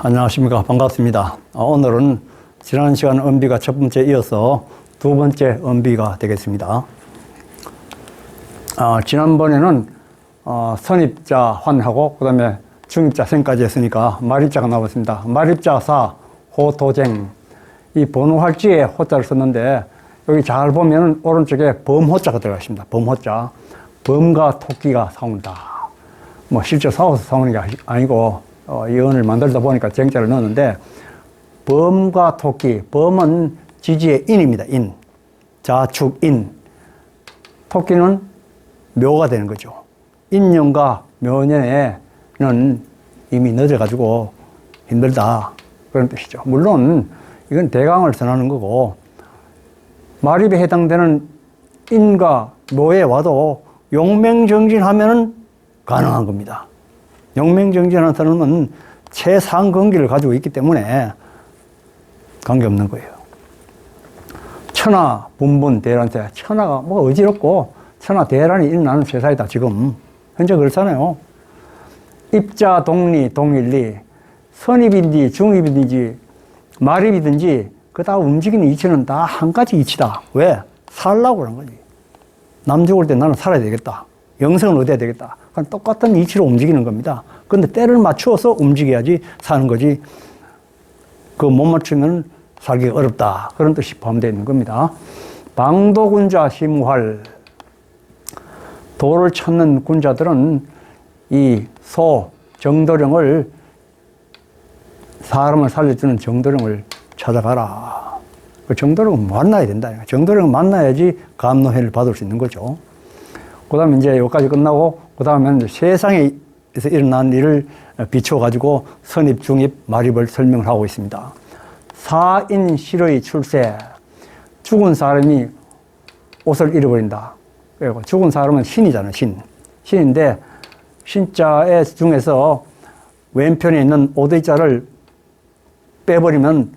안녕하십니까. 반갑습니다. 오늘은 지난 시간 음비가 첫 번째 이어서 두 번째 음비가 되겠습니다. 지난번에는 선입자 환하고 그 다음에 중입자 생까지 했으니까 말입자가 나왔습니다. 말입자 사, 호토쟁. 이 번호할지에 호자를 썼는데 여기 잘 보면 오른쪽에 범호자가 들어가 있습니다. 범호자. 범과 토끼가 싸운다. 뭐 실제 싸워서 싸우는 게 아니고 이언을 만들다 보니까 쟁자를 넣었는데, 범과 토끼. 범은 지지의 인입니다. 인. 자축 인. 토끼는 묘가 되는 거죠. 인년과 묘년에는 이미 늦어가지고 힘들다. 그런 뜻이죠. 물론 이건 대강을 선하는 거고, 말입에 해당되는 인과 묘에 와도 용맹정진하면은 가능한 겁니다. 용맹정진하는 사람은 최상근기를 가지고 있기 때문에 관계없는 거예요. 천하, 분분, 대란세. 천하가 뭐 어지럽고 천하 대란이 일어나는 세상이다, 지금. 현재 그렇잖아요. 입자, 동리, 동일리. 선입인지 중입인지 말입이든지 그 다 움직이는 이치는 다 한 가지 이치다. 왜? 살라고 그런 거지. 남 죽을 때 나는 살아야 되겠다. 영생을 얻어야 되겠다. 그건 똑같은 이치로 움직이는 겁니다. 근데 때를 맞추어서 움직여야지 사는 거지. 그 못 맞추면 살기 어렵다. 그런 뜻이 포함되어 있는 겁니다. 방도군자 심활. 도를 찾는 군자들은 이 소, 정도령을, 사람을 살려주는 정도령을 찾아가라. 그 정도령은 만나야 된다. 정도령을 만나야지 감노회를 받을 수 있는 거죠. 그 다음에 이제 여기까지 끝나고, 그 다음에는 세상에서 일어난 일을 비춰가지고 선입, 중입, 말입을 설명을 하고 있습니다. 사인 실의 출세. 죽은 사람이 옷을 잃어버린다. 그리고 죽은 사람은 신이잖아요, 신. 신인데, 신자의 중에서 왼편에 있는 오대자를 빼버리면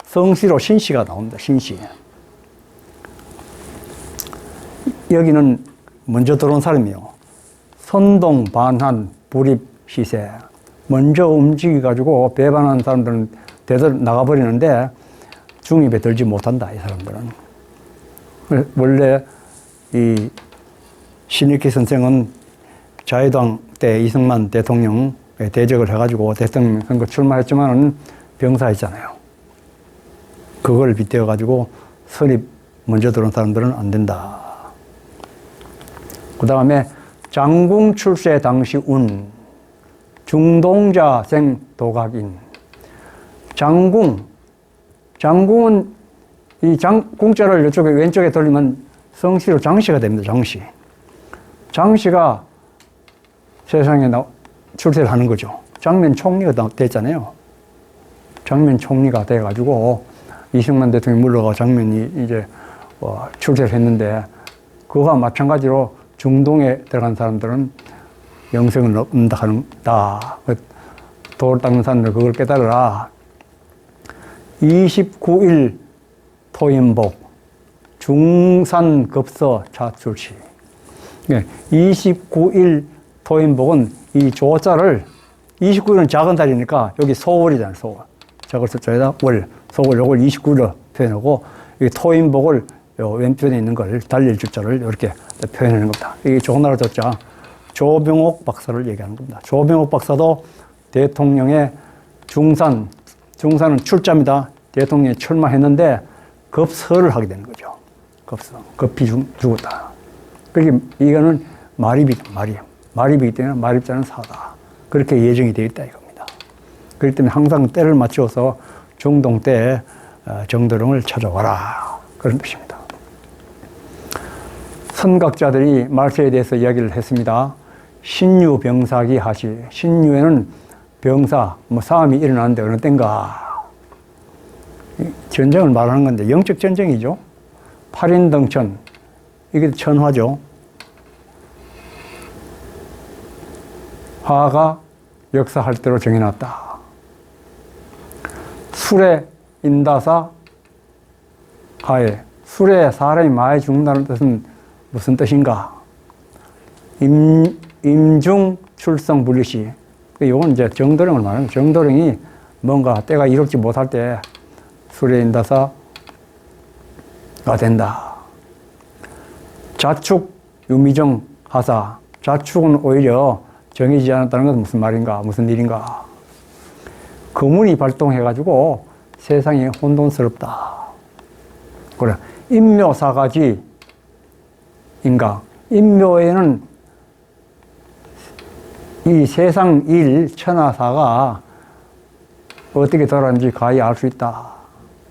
성시로 신시가 나옵니다, 신시. 여기는 먼저 들어온 사람이요. 선동, 반한, 불입, 시세. 먼저 움직여가지고 배반한 사람들은 대들 나가버리는데 중입에 들지 못한다, 이 사람들은. 원래 이 신익희 선생은 자유당 때 이승만 대통령 대적을 해가지고 대통령 선거 출마했지만은 병사했잖아요. 그걸 빗대어가지고 선입 먼저 들어온 사람들은 안 된다. 그 다음에 장궁 출세 당시 운. 중동자 생 도각인. 장궁. 장궁은 이 공자를 이쪽에 왼쪽에 돌리면 성시로 장씨가 됩니다. 장씨. 장씨가 세상에 출세를 하는 거죠. 장면 총리가 됐잖아요. 장면 총리가 돼가지고 이승만 대통령이 물러가고 장면이 이제 출세를 했는데, 그거와 마찬가지로 중동에 들어간 사람들은 영생을 얻는다 한다. 돌 닦는 사람들 그걸 깨달으라. 29일 토임복. 중산급서 자출시. 29일 토임복은 이 조자를, 29일은 작은 달이니까 여기 소월이잖아요, 소월. 작을 숫자에다 월, 소월, 요걸 29일로 표현하고, 이 토임복을 요 왼편에 있는 걸, 달릴 주자를 이렇게 표현하는 겁니다. 이게 조나라 조자, 조병옥 박사를 얘기하는 겁니다. 조병옥 박사도 대통령의 중산은 출자입니다. 대통령이 출마했는데 급서를 하게 되는 거죠. 급서. 급히 죽었다. 그러니까 이거는 말입이다, 말입. 말입이기 때문에 말입자는 사다. 그렇게 예정이 되어 있다 이겁니다. 그렇기 때문에 항상 때를 맞추어서 중동 때 정도령을 찾아와라. 그런 뜻입니다. 선각자들이 말세에 대해서 이야기를 했습니다. 신유 병사기 하시. 신유에는 병사, 싸움이 일어나는데 어느 때인가. 전쟁을 말하는 건데 영적 전쟁이죠. 8인등천. 이게 천화죠. 화가 역사할 대로 정해놨다. 술에 인다사 하에. 술에 사람이 많이 죽는다는 뜻은 무슨 뜻인가? 임중 출성 분리시. 이건 이제 정도령을 말하는 거예요. 정도령이 뭔가 때가 이롭지 못할 때 수레인다사가 된다. 자축, 유미정, 하사. 자축은 오히려 정해지지 않았다는 것은 무슨 말인가, 무슨 일인가. 거문이 발동해가지고 세상이 혼돈스럽다. 그래. 인묘사가지 인가. 인묘에는 이 세상 일, 천하사가 어떻게 돌아가는지 가히 알 수 있다.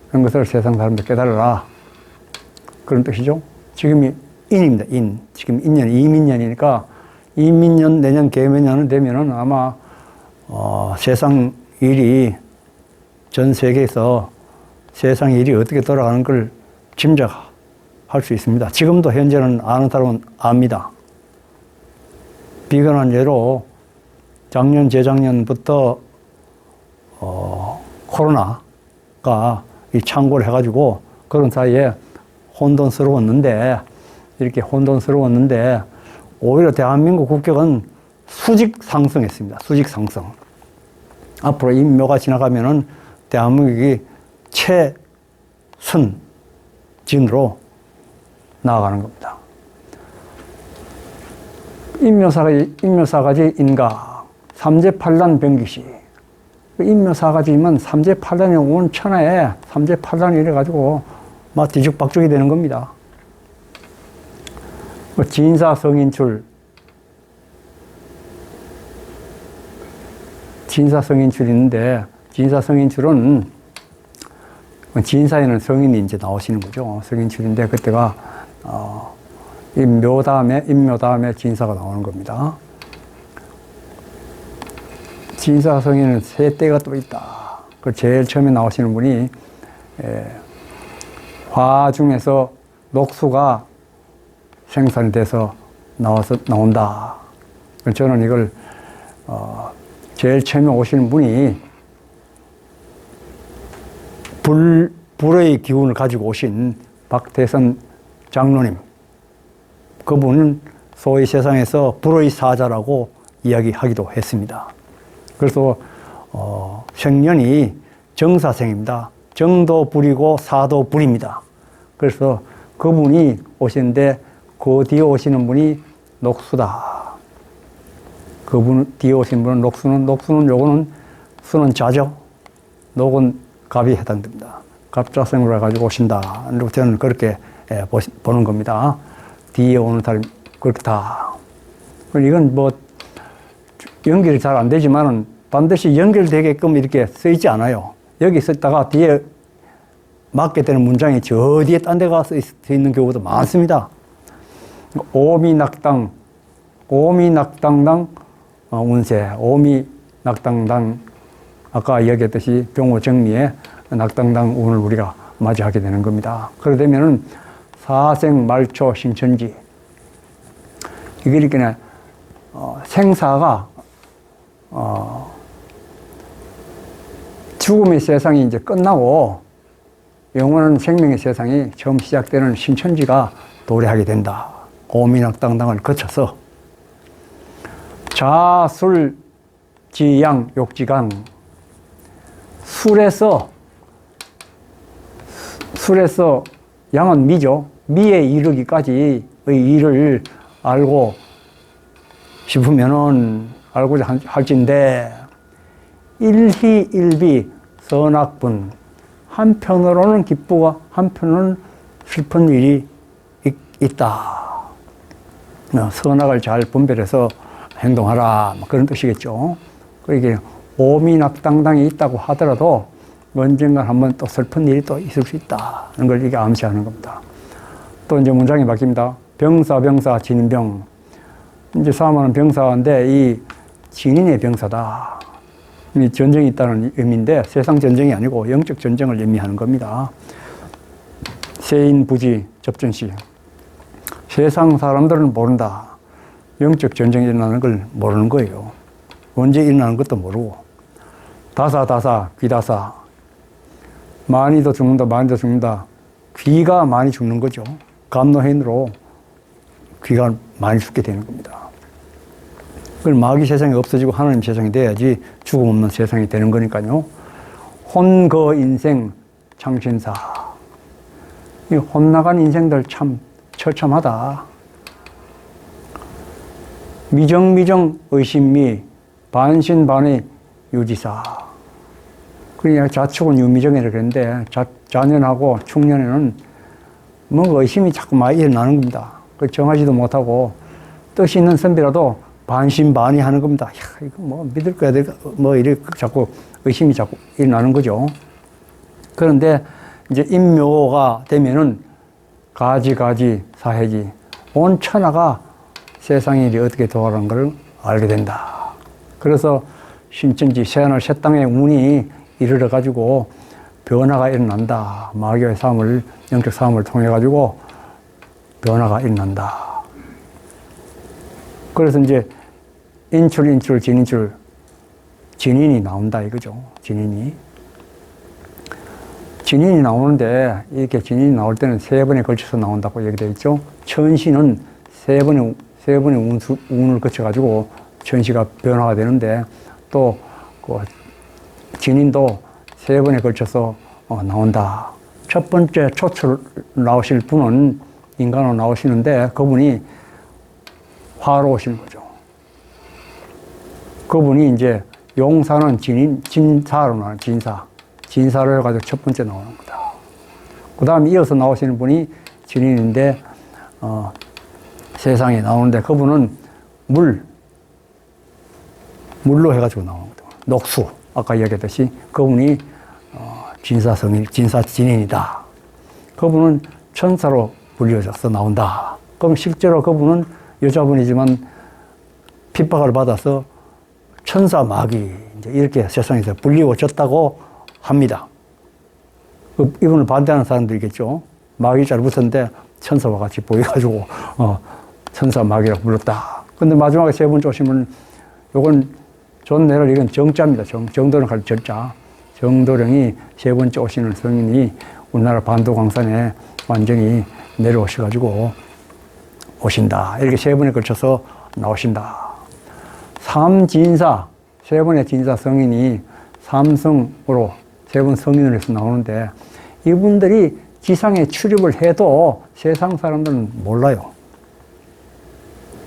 그런 것을 세상 사람들 깨달으라. 그런 뜻이죠. 지금이 인입니다. 인. 지금 인년, 이민년이니까 이민년, 내년, 계민년은 되면은 아마 세상 일이 전 세계에서 세상 일이 어떻게 돌아가는 걸 짐작할 수 있습니다. 지금도 현재는 아는 사람은 압니다. 비근한 예로 작년, 재작년부터 코로나가 이 창궐을 해가지고 그런 사이에 이렇게 혼돈스러웠는데 오히려 대한민국 국격은 수직 상승했습니다. 수직 상승. 앞으로 이 묘가 지나가면은 대한민국이 최선진으로 나아가는 겁니다. 인묘사가지 인가, 삼재팔단 병기시. 인묘사가지만 삼재팔단이 온 천하에 삼재팔단이 이래가지고 막 뒤죽박죽이 되는 겁니다. 진사성인출. 진사성인출이 있는데, 진사성인출은 진사에는 성인이 이제 나오시는 거죠. 성인출인데, 그때가, 인묘 다음에 진사가 나오는 겁니다. 진사성인은 세 때가 또 있다. 그 제일 처음에 나오시는 분이, 화 중에서 녹수가 생산이 돼서 나온다. 저는 이걸, 제일 처음에 오시는 분이 불의 기운을 가지고 오신 박태선 장로님. 그분은 소위 세상에서 불의 사자라고 이야기하기도 했습니다. 그래서, 생년이 정사생입니다. 정도 불이고 사도 불입니다. 그래서 그분이 오시는데 그 뒤에 오시는 분이 녹수다. 그분 뒤에 오신 분은 녹수는 요거는 수는 자죠. 녹은 갑이 해당됩니다. 갑자생으로 해가지고 오신다. 저는 그렇게 보는 겁니다. 뒤에 오는 사람이 그렇다. 이건 뭐 연결이 잘 안 되지만은 반드시 연결되게끔 이렇게 써 있지 않아요. 여기 썼다가 뒤에 맞게 되는 문장이 저 뒤에 딴 데 가서 써 있는 경우도 많습니다. 오미낙당 운세, 오미낙당당, 아까 이야기했듯이 병호정리에 낙당당 운을 우리가 맞이하게 되는 겁니다. 그러게 되면은 사생말초 신천지. 이게 이렇게 생사가 죽음의 세상이 이제 끝나고 영원한 생명의 세상이 처음 시작되는 신천지가 도래하게 된다. 오미낙당당을 거쳐서 자술, 지양, 욕지강. 술에서 양은 미죠. 미에 이르기까지의 일을 알고 싶으면은 알고자 할진데, 일희일비 선악분. 한편으로는 기쁘고 한편으로는 슬픈 일이 있다. 선악을 잘 분별해서 행동하라. 그런 뜻이겠죠. 그러니까 오미낙당당이 있다고 하더라도 언젠가 한번 또 슬픈 일이 또 있을 수 있다. 하는 걸 이게 암시하는 겁니다. 또 이제 문장이 바뀝니다. 병사, 진병. 이제 사망은 병사인데 이 진인의 병사다. 이 전쟁이 있다는 의미인데 세상 전쟁이 아니고 영적 전쟁을 의미하는 겁니다. 세인부지 접전시. 세상 사람들은 모른다. 영적 전쟁이 일어나는 걸 모르는 거예요. 언제 일어나는 것도 모르고. 다사, 귀다사. 많이도 죽는다. 귀가 많이 죽는 거죠. 감노해인으로 귀가 많이 죽게 되는 겁니다. 그걸 마귀 세상이 없어지고 하나님 세상이 돼야지 죽음 없는 세상이 되는 거니까요. 혼거 인생 창신사. 이 혼나간 인생들 참 처참하다. 미정미정 의심미 반신반의 유지사. 그러니까 자축은 유미정이라 그랬는데 자년하고 중년에는 뭔가 의심이 자꾸 많이 일어나는 겁니다. 정하지도 못하고 뜻이 있는 선비라도 반신반의 하는 겁니다. 야, 이거 뭐 믿을 거야 될까? 뭐 이렇게 자꾸 의심이 자꾸 일어나는 거죠. 그런데 이제 임묘가 되면은 가지 사해지 온 천하가 세상이 어떻게 돌아가는 걸 알게 된다. 그래서 신천지 새하늘 새 땅의 운이 이르러 가지고 변화가 일어난다. 마귀의 삶을 영적 삶을 통해 가지고 변화가 일어난다. 그래서 이제 인출, 진인출, 진인이 나온다 이거죠. 진인이 나오는데 이렇게 진인이 나올 때는 3번에 걸쳐서 나온다고 얘기되어 있죠. 천시는 세 번의 운을 거쳐가지고 천시가 변화가 되는데 또 그 진인도 3번에 걸쳐서 나온다. 첫 번째 초출 나오실 분은 인간으로 나오시는데 그분이 화로 오시는 거죠. 그분이 이제 용사는 진사로 나와요. 진사로 해가지고 첫 번째 나오는 거다. 그 다음에 이어서 나오시는 분이 진인인데, 세상에 나오는데 그분은 물로 해가지고 나오는 거다. 녹수. 아까 이야기했듯이 그분이 진인이다. 그분은 천사로 불려져서 나온다. 그럼 실제로 그분은 여자분이지만 핍박을 받아서 천사 마귀 이렇게 세상에서 불리워졌다고 합니다. 이분을 반대하는 사람들이겠죠. 마귀 잘 붙었는데 천사와 같이 보여가지고 천사 마귀라고 불렀다. 근데 마지막에 3번째 오시면 요건 존내를 이건 정자입니다. 정도령 할 정자. 정도령이 3번째 오시는 성인이 우리나라 반도광산에 완전히 내려오셔가지고 오신다. 이렇게 3번에 걸쳐서 나오신다. 삼진사, 3번의 진사 성인이 삼성으로 3번 성인으로 해서 나오는데 이분들이 지상에 출입을 해도 세상 사람들은 몰라요.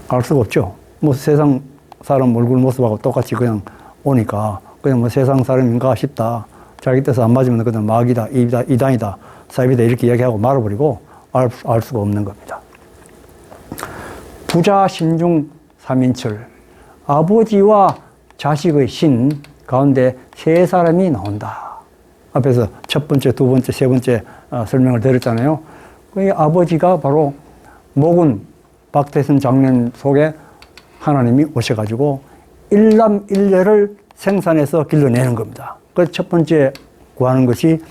알 수가 없죠. 뭐 세상 사람 얼굴 모습하고 똑같이 그냥 오니까 그냥 뭐 세상 사람인가 싶다. 자기 뜻에 안 맞으면 그냥 마귀다, 이단이다, 사입이다 이렇게 이야기하고 말아버리고 알 수가 없는 겁니다. 부자 신중 삼인철. 아버지와 자식의 신 가운데 3사람이 나온다. 앞에서 첫 번째, 두 번째, 세 번째 설명을 드렸잖아요. 그 아버지가 바로 목은 박태선 장년 속에 하나님이 오셔가지고 일남일녀를 생산해서 길러내는 겁니다. 그 첫 번째 구하는 것이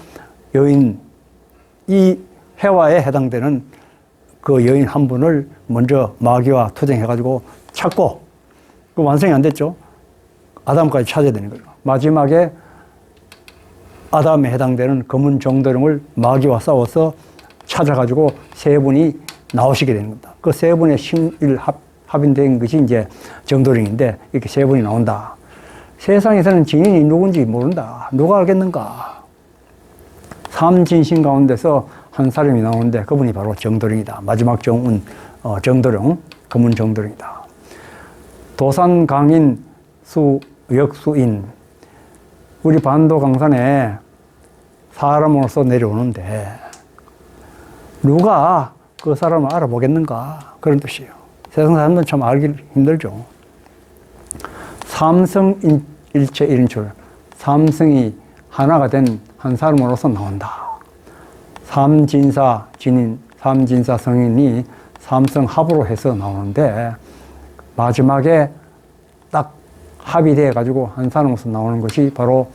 여인, 이 해와에 해당되는 그 여인 한 분을 먼저 마귀와 투쟁해가지고 찾고, 그 완성이 안 됐죠. 아담까지 찾아야 되는 거죠. 마지막에 아담에 해당되는 검은 정도령을 마귀와 싸워서 찾아가지고 3분이 나오시게 되는 겁니다. 그 3분의 신일 합인된 것이 이제 정도령인데 이렇게 3분이 나온다. 세상에서는 진인이 누군지 모른다. 누가 알겠는가? 삼진신 가운데서 한 사람이 나오는데 그분이 바로 정도령이다. 마지막 정운 정도령, 검은 정도령이다. 도산 강인 역수인. 우리 반도 강산에 사람으로서 내려오는데 누가 그 사람을 알아보겠는가? 그런 뜻이에요. 세상 사람들은 참 알기 힘들죠. 삼성일체 1인출. 삼성이 하나가 된 한 사람으로서 나온다. 삼진사 진인, 삼진사 성인이 삼성합으로 해서 나오는데 마지막에 딱 합이 돼가지고 한 사람으로서 나오는 것이 바로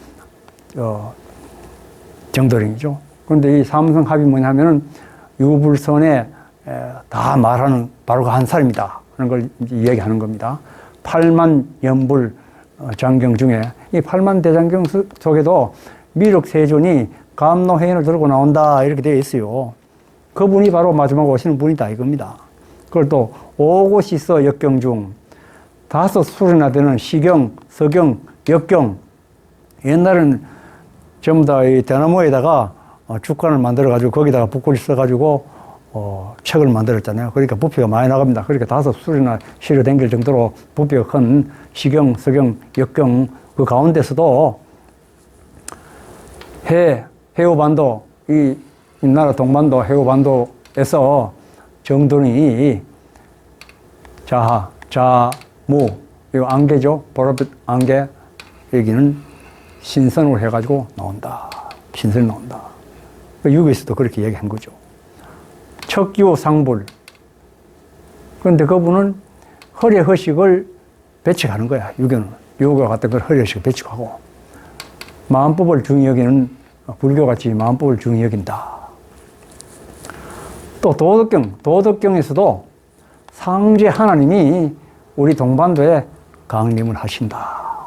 정도령이죠. 그런데 이 삼성합이 뭐냐면은 유불선에 다 말하는 바로 그 한 사람이다 하는 걸 이야기하는 겁니다. 8만 연불 장경 중에 이 8만 대장경 속에도 미륵세존이 감노해인을 들고 나온다 이렇게 되어 있어요. 그분이 바로 마지막 오시는 분이다 이겁니다. 그걸 또 오고시서 역경 중 5술이나 되는 시경, 서경, 역경. 옛날에는 전부 다 이 대나무에다가 죽간을 만들어가지고 거기다가 붓글을 써가지고 책을 만들었잖아요. 그러니까 부피가 많이 나갑니다. 그러니까 5술이나 실어 댕길 정도로 부피가 큰 시경, 서경, 역경 그 가운데서도 해우반도, 이 나라 동반도 해우반도에서 정돈이 자하, 자무, 이 안개죠. 보랏빛 안개. 여기는 신선으로 해가지고 나온다. 신선이 나온다. 유교에서도 그렇게 얘기한 거죠. 척유상불. 그런데 그분은 허례 허식을 배척하는 거야. 유교는. 유교가 같은 걸 허례 허식을 배척하고. 마음법을 중히 여기는 불교같이 마음법을 중히 여긴다. 또 도덕경에서도 상제 하나님이 우리 동반도에 강림을 하신다.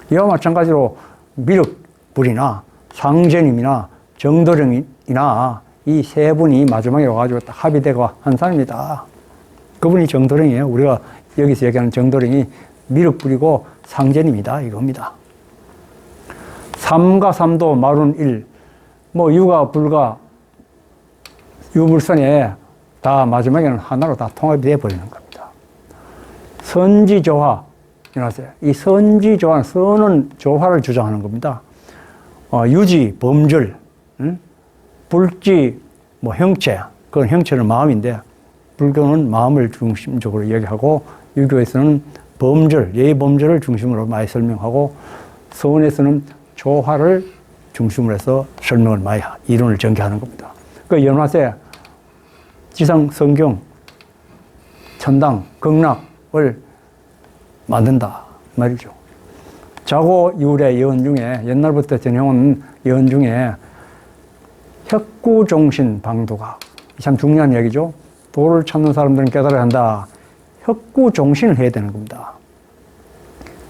이와 마찬가지로 미륵불이나 상제님이나 정도령이나 이 세 분이 마지막에 와가지고 딱 합의되고 한 사람이다. 그분이 정도령이에요. 우리가 여기서 얘기하는 정도령이 미륵불이고 상제님이다. 이겁니다. 삼가 삼도 마룬 일, 유가 불가 유불선에 다 마지막에는 하나로 다 통합이 되어 버리는 겁니다. 선지조화, 일어나세요. 이 선지조화는 선은 조화를 주장하는 겁니다. 유지, 범절, 불지, 형체, 그건 형체는 마음인데 불교는 마음을 중심적으로 얘기하고 유교에서는 범절, 예의 범절을 중심으로 많이 설명하고 서원에서는 조화를 중심으로 해서 설명을 많이 이론을 전개하는 겁니다. 그 연화세, 지상, 성경, 천당, 극락을 만든다 말이죠. 자고 유래 예언 중에 옛날부터 전해온 예언 중에 혁구종신 방도각, 참 중요한 얘기죠. 도를 찾는 사람들은 깨달아야 한다. 혁구종신을 해야 되는 겁니다.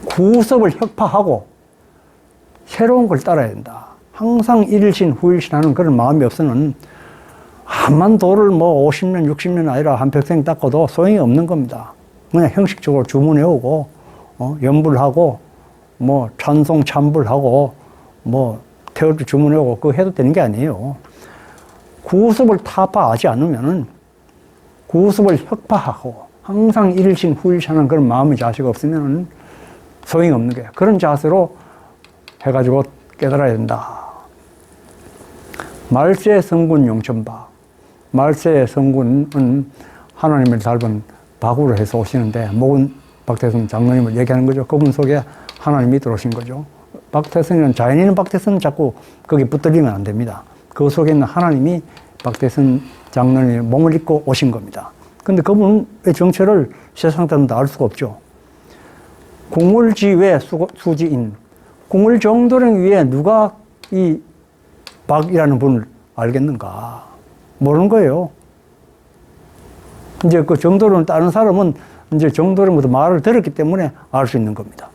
구섭을 혁파하고 새로운 걸 따라야 된다. 항상 일일신 후일신하는 그런 마음이 없으면 암만 도를 50년, 60년 아니라 한평생 닦아도 소용이 없는 겁니다. 그냥 형식적으로 주문해오고, 연불하고, 찬송, 찬불하고, 태어도 주문해오고, 그거 해도 되는 게 아니에요. 구습을 타파하지 않으면은, 구습을 혁파하고, 항상 일일신 후일신하는 그런 마음의 자세가 없으면은 소용이 없는 거예요. 그런 자세로 해가지고 깨달아야 된다. 말세 성군 용천바. 말세 성군은 하나님을 닮은 바구를 해서 오시는데, 목은 박태선 장로님을 얘기하는 거죠. 그분 속에 하나님이 들어오신 거죠. 박태선이는 자연인은 박태선 자꾸 거기 붙들리면 안 됩니다. 그 속에 있는 하나님이 박태선 장로님의 몸을 입고 오신 겁니다. 근데 그분의 정체를 세상 사람도 알 수가 없죠. 궁을지외 수지인. 궁을 정도령 위에 누가 이 박이라는 분을 알겠는가? 모르는 거예요. 이제 그 정도령 다른 사람은 이제 정도령부터 말을 들었기 때문에 알 수 있는 겁니다.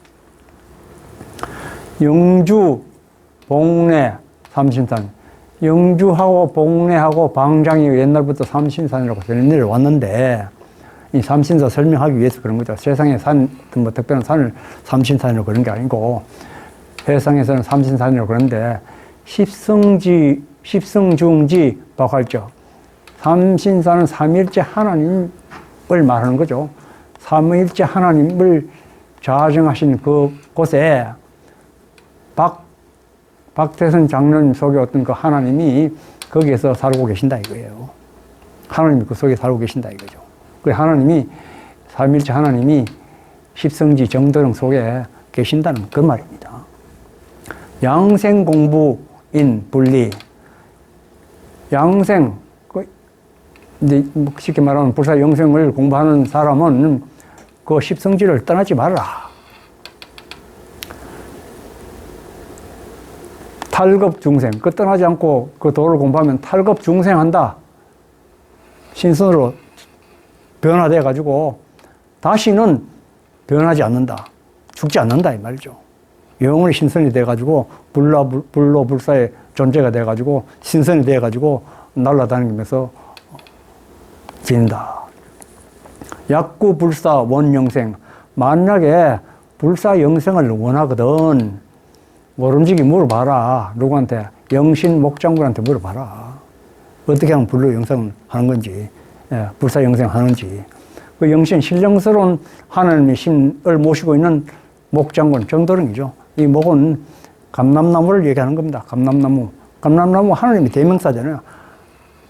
영주, 봉래, 삼신산. 영주하고 봉래하고 방장이 옛날부터 삼신산이라고 내려왔는데, 이 삼신사 설명하기 위해서 그런 거죠. 세상에 산, 특별한 산을 삼신산이라고 그런 게 아니고, 세상에서는 삼신산이라고 그러는데, 십성중지 박활적. 삼신산은 삼일째 하나님을 말하는 거죠. 삼일째 하나님을 좌정하신 그 곳에 박태선 장로님 속에 어떤 그 하나님이 거기에서 살고 계신다 이거예요. 하나님이 그 속에 살고 계신다 이거죠. 그 하나님이, 삼일째 하나님이 십성지 정도령 속에 계신다는 그 말입니다. 양생공부인 분리. 양생, 이제 쉽게 말하면 불사 영생을 공부하는 사람은 그 십성지를 떠나지 말라. 탈급 중생, 그 떠나지 않고 그 도를 공부하면 탈급 중생한다. 신선으로 변화돼 가지고 다시는 변하지 않는다. 죽지 않는다 이 말이죠. 영원히 신선이 돼 가지고 불로 불사의 존재가 돼 가지고 신선이 돼 가지고 날아다니면서 지닌다. 약구 불사 원영생. 만약에 불사 영생을 원하거든, 모름지기 물어봐라. 누구한테? 영신 목장군한테 물어봐라. 어떻게 하면 불로 영생을 하는 건지, 예, 불사 영생 하는지. 그 영신, 신령스러운 하나님의 신을 모시고 있는 목장군, 정도령이죠. 이 목은 감람나무를 얘기하는 겁니다. 감람나무. 감람나무 하나님의 대명사잖아요.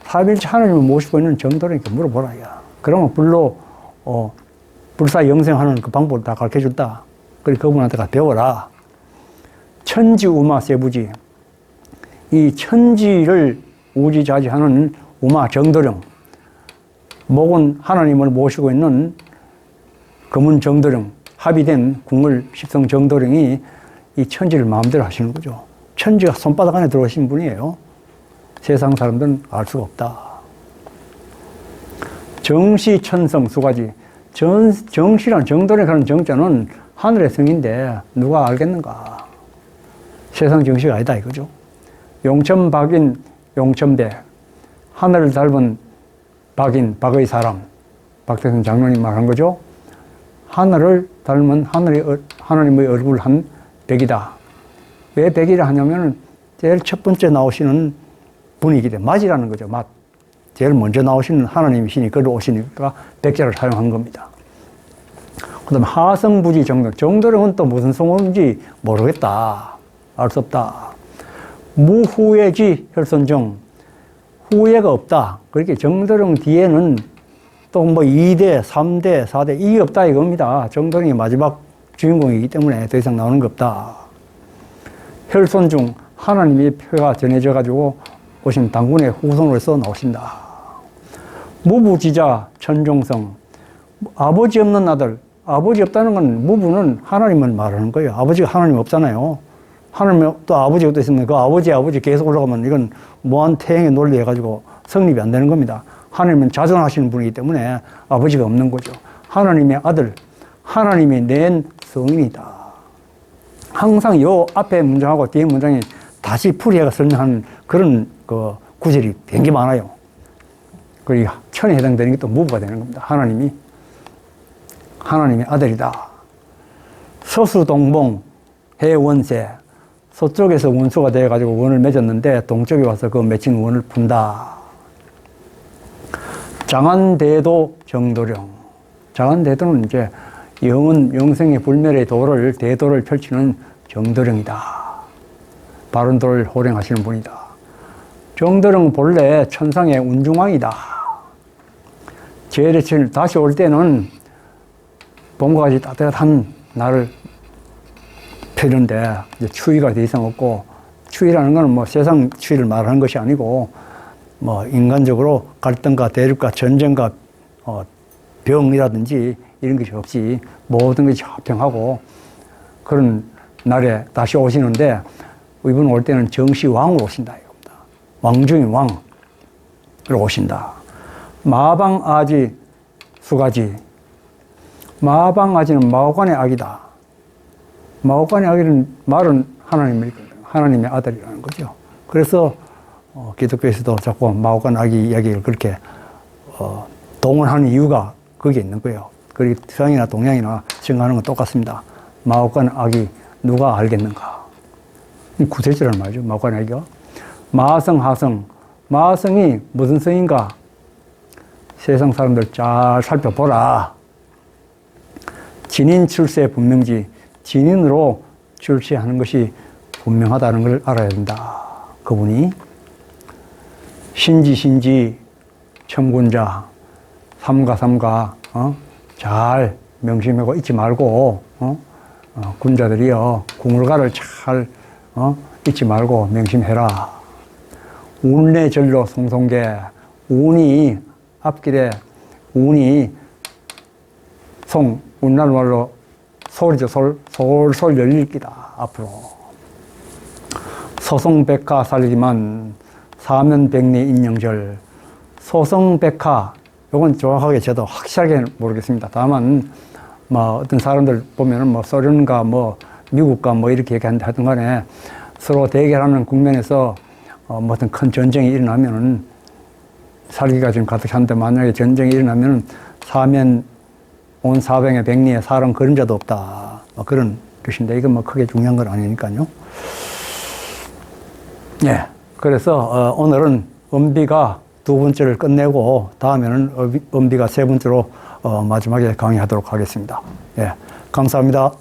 삼일체 하나님을 모시고 있는 정도령에게 물어보라. 야. 그러면 불로, 불사 영생하는 그 방법을 다 가르쳐 준다. 그리고 그분한테 가 배워라. 천지, 우마, 세부지. 이 천지를 우지자지하는 우마, 정도령. 목은 하나님을 모시고 있는 금은 정도령, 합의된 궁을 십성 정도령이 이 천지를 마음대로 하시는 거죠. 천지가 손바닥 안에 들어오신 분이에요. 세상 사람들은 알 수가 없다. 정시, 천성, 수가지. 정시란 정도령이라는 정자는 하늘의 성인데 누가 알겠는가? 세상 정시가 아니다 이거죠. 용천, 박인, 용천대. 하늘을 닮은 박인, 박의 사람. 박태선 장로님 말한 거죠. 하늘을 닮은 하나님의 얼굴 한 백이다. 왜 백이라 하냐면 제일 첫 번째 나오시는 분이기 때문에 맞이라는 거죠. 맞. 제일 먼저 나오시는 하나님이시니 그로 오시니까 백자를 사용한 겁니다. 그 다음에 하성부지 정도. 정도령은 또 무슨 성인지 모르겠다. 알 수 없다. 무후회지 혈선정. 후회가 없다. 그렇게 정도령 뒤에는 또 뭐 2대, 3대, 4대 이게 없다 이겁니다. 정도령이 마지막 주인공이기 때문에 더 이상 나오는 게 없다. 혈손중 하나님의 표가 전해져 가지고 오신 당군의 후손으로서 나오신다. 무부지자 천종성. 아버지 없는 아들. 아버지 없다는 건 무부는 하나님을 말하는 거예요. 아버지가 하나님 없잖아요. 하나님 또 아버지가 또 있으면 그 아버지 계속 올라가면 이건 무한태행의 논리 해가지고 성립이 안 되는 겁니다. 하나님은 자존하시는 분이기 때문에 아버지가 없는 거죠. 하나님의 아들, 하나님이 낸 성인이다. 항상 요 앞에 문장하고 뒤에 문장이 다시 풀이해가 설명하는 그런 그 구절이 굉장히 많아요. 그리고 천에 해당되는 게 또 무부가 되는 겁니다. 하나님의 아들이다. 서수동봉 해원세. 서쪽에서 원수가 되어가지고 원을 맺었는데 동쪽에 와서 그 맺힌 원을 푼다. 장안대도 정도령. 장안대도는 이제 영생의 불멸의 도를, 대도를 펼치는 정도령이다. 바른도를 호령하시는 분이다. 정도령은 본래 천상의 운중왕이다. 제일의 다시 올 때는 봄과 같이 따뜻한 날을 펴는데 이제 추위가 더 이상 없고, 추위라는 건 뭐 세상 추위를 말하는 것이 아니고 뭐 인간적으로 갈등과 대립과 전쟁과 병이라든지 이런 것이 없이 모든 것이 화평하고 그런 날에 다시 오시는데 이분 올 때는 정시왕으로 오신다 이겁니다. 왕 중에 왕으로 오신다. 마방아지 수가지. 마방아지는 마오간의 아기다. 마오간의 아기는 말은 하나님의 아들이라는 거죠. 그래서 기독교에서도 자꾸 마오간 아기 이야기를 그렇게 동원하는 이유가 거기에 있는 거예요. 그리고 서양이나 동양이나 생각하는 건 똑같습니다. 마오간 아기 누가 알겠는가? 구세주라는 말이죠. 마오간 아기가. 마성, 하성. 마성이 무슨 성인가? 세상 사람들 잘 살펴보라. 진인 출세 분명지. 진인으로 출세하는 것이 분명하다는 걸 알아야 된다. 그분이 신지 청군자 삼가 잘 명심하고 잊지 말고 군자들이여 궁을가를 잘 잊지 말고 명심해라. 운내절로 송송계. 운이 앞길에 운이 운날 말로 솔이죠. 솔솔 열릴 기다. 앞으로. 소송백화 살리기만 사면백리 인영절. 소송백화, 요건 정확하게 저도 확실하게 모르겠습니다. 다만 뭐 어떤 사람들 보면은 뭐 소련과 뭐 미국과 뭐 이렇게 얘기하든 간에 서로 대결하는 국면에서 뭐 어떤 큰 전쟁이 일어나면은 살기가 지금 가득한데 만약에 전쟁이 일어나면은 사면 온 사병의 백리에 사람 그림자도 없다. 뭐 그런 것인데 이건 뭐 크게 중요한 건 아니니까요. 예. 그래서 오늘은 음비가 두 번째를 끝내고 다음에는 음비가 세 번째로 마지막에 강의하도록 하겠습니다. 예. 감사합니다.